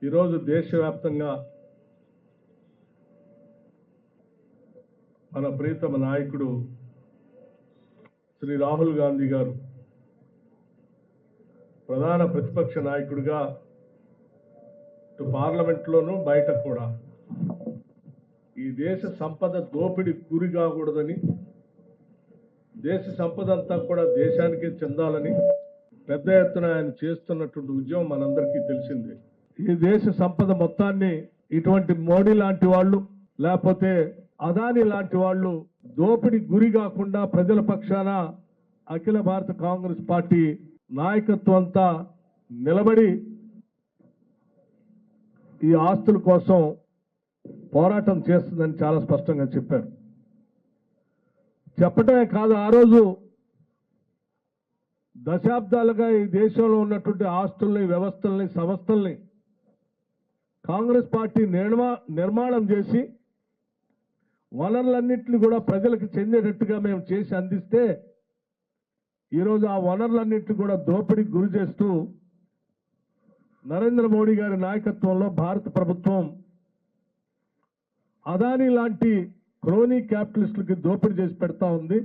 ఈరోజు దేశవ్యాప్తంగా మన ప్రియతమ నాయకుడు శ్రీ రాహుల్ గాంధీ గారు ప్రధాన ప్రతిపక్ష నాయకుడిగా ఇటు పార్లమెంట్లోనూ బయట కూడా ఈ దేశ సంపద దోపిడీ గురి కాకూడదని, దేశ సంపద అంతా కూడా దేశానికే చెందాలని పెద్ద ఎత్తున ఆయన చేస్తున్నటువంటి ఉద్యమం మనందరికీ తెలిసిందే. ఈ దేశ సంపద మొత్తాన్ని ఇటువంటి మోడీ లాంటి వాళ్ళు లేకపోతే అదానీ లాంటి వాళ్ళు దోపిడీ గురి కాకుండా ప్రజల పక్షాన అఖిల భారత కాంగ్రెస్ పార్టీ నాయకత్వం అంతా నిలబడి ఈ ఆస్తుల కోసం పోరాటం చేస్తుందని చాలా స్పష్టంగా చెప్పారు. చెప్పటమే కాదు, ఆ రోజు దశాబ్దాలుగా ఈ దేశంలో ఉన్నటువంటి ఆస్తుల్ని, వ్యవస్థల్ని, సంస్థల్ని కాంగ్రెస్ పార్టీ నిర్మాణం చేసి వనరులన్నింటినీ కూడా ప్రజలకు చెందేటట్టుగా మేము చేసి అందిస్తే ఈరోజు ఆ వనరులన్నింటినీ కూడా దోపిడీకి గురి చేస్తూ నరేంద్ర మోడీ గారి నాయకత్వంలో భారత ప్రభుత్వం అదానీ లాంటి క్రోనీ క్యాపిటలిస్టులకి దోపిడీ చేసి పెడతా ఉంది.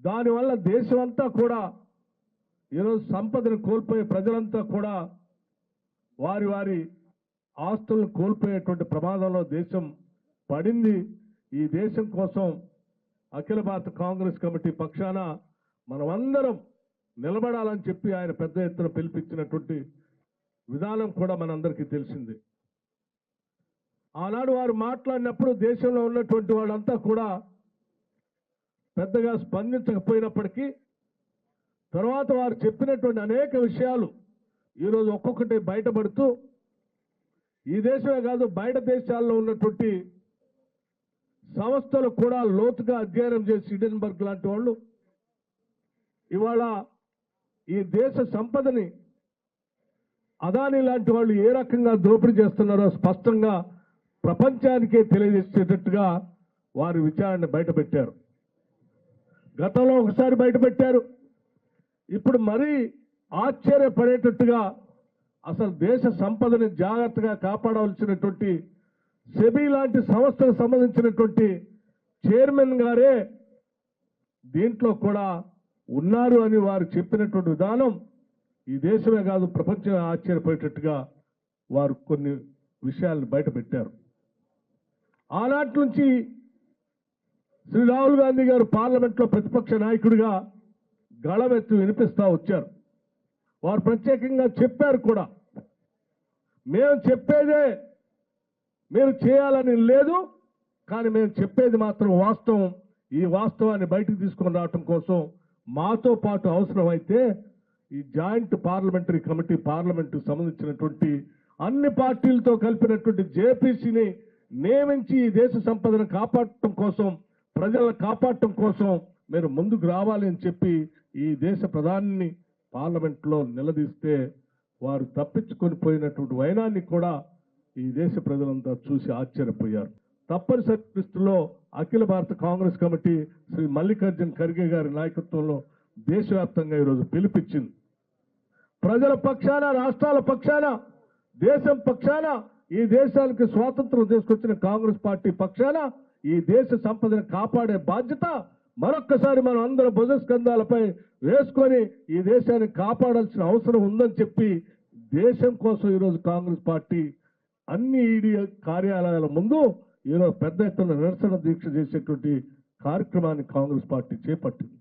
దానివల్ల దేశమంతా కూడా ఈరోజు సంపదను కోల్పోయే ప్రజలంతా కూడా వారి వారి ఆస్తులను కోల్పోయేటువంటి ప్రమాదంలో దేశం పడింది. ఈ దేశం కోసం అఖిల భారత కాంగ్రెస్ కమిటీ పక్షాన మనమందరం నిలబడాలని చెప్పి ఆయన పెద్ద ఎత్తున పిలిపించినటువంటి విధానం కూడా మనందరికీ తెలిసింది. ఆనాడు వారు మాట్లాడినప్పుడు దేశంలో ఉన్నటువంటి వాళ్ళంతా కూడా పెద్దగా స్పందించకపోయినప్పటికీ తర్వాత వారు చెప్పినటువంటి అనేక విషయాలు ఈరోజు ఒక్కొక్కటి బయటపడుతూ ఈ దేశమే కాదు బయట దేశాల్లో ఉన్నటువంటి సంస్థలు కూడా లోతుగా అధ్యయనం చేసి హిడెన్బర్గ్ లాంటి వాళ్ళు ఇవాళ ఈ దేశ సంపదని అదానీ లాంటి వాళ్ళు ఏ రకంగా దోపిడీ చేస్తున్నారో స్పష్టంగా ప్రపంచానికే తెలియజేసేటట్టుగా వారి విచారణ బయటపెట్టారు. గతంలో ఒకసారి బయటపెట్టారు, ఇప్పుడు మరీ ఆశ్చర్యపడేటట్టుగా అసలు దేశ సంపదని జాగ్రత్తగా కాపాడవలసినటువంటి సెబీ లాంటి సంస్థకు సంబంధించినటువంటి చైర్మన్ గారే దీంట్లో కూడా ఉన్నారు అని వారు చెప్పినటువంటి విధానం ఈ దేశమే కాదు ప్రపంచమే ఆశ్చర్యపోయేటట్టుగా వారు కొన్ని విషయాలను బయటపెట్టారు. ఆనాటి నుంచి శ్రీ రాహుల్ గాంధీ గారు పార్లమెంట్లో ప్రతిపక్ష నాయకుడిగా గళమెత్తి వినిపిస్తూ వచ్చారు. వారు ప్రత్యేకంగా చెప్పారు కూడా, మేము చెప్పేదే మీరు చేయాలని లేదు, కానీ మేము చెప్పేది మాత్రం వాస్తవం. ఈ వాస్తవాన్ని బయటకు తీసుకొని రావటం కోసం మాతో పాటు అవసరమైతే ఈ జాయింట్ పార్లమెంటరీ కమిటీ పార్లమెంటుకు సంబంధించినటువంటి అన్ని పార్టీలతో కలిపినటువంటి జేపీసీని నియమించి ఈ దేశ సంపదను కాపాడటం కోసం, ప్రజలను కాపాడటం కోసం మీరు ముందుకు రావాలి అని చెప్పి ఈ దేశ ప్రధానిని పార్లమెంట్లో నిలదీస్తే వారు తప్పించుకొని పోయినటువంటి వైనాన్ని కూడా ఈ దేశ ప్రజలంతా చూసి ఆశ్చర్యపోయారు. తప్పనిసరి పరిస్థితుల్లో అఖిల భారత కాంగ్రెస్ కమిటీ శ్రీ మల్లికార్జున్ ఖర్గే గారి నాయకత్వంలో దేశవ్యాప్తంగా ఈరోజు పిలిపించింది. ప్రజల పక్షాన, రాష్ట్రాల పక్షాన, దేశం పక్షాన, ఈ దేశానికి స్వాతంత్రం తీసుకొచ్చిన కాంగ్రెస్ పార్టీ పక్షాన ఈ దేశ సంపదను కాపాడే బాధ్యత మరొక్కసారి మనం అందరం భుజస్కంధాలపై వేసుకొని ఈ దేశాన్ని కాపాడాల్సిన అవసరం ఉందని చెప్పి దేశం కోసం ఈరోజు కాంగ్రెస్ పార్టీ అన్ని ఈడీ కార్యాలయాల ముందు ఈరోజు పెద్ద ఎత్తున నిరసన దీక్ష చేసేటువంటి కార్యక్రమాన్ని కాంగ్రెస్ పార్టీ చేపట్టింది.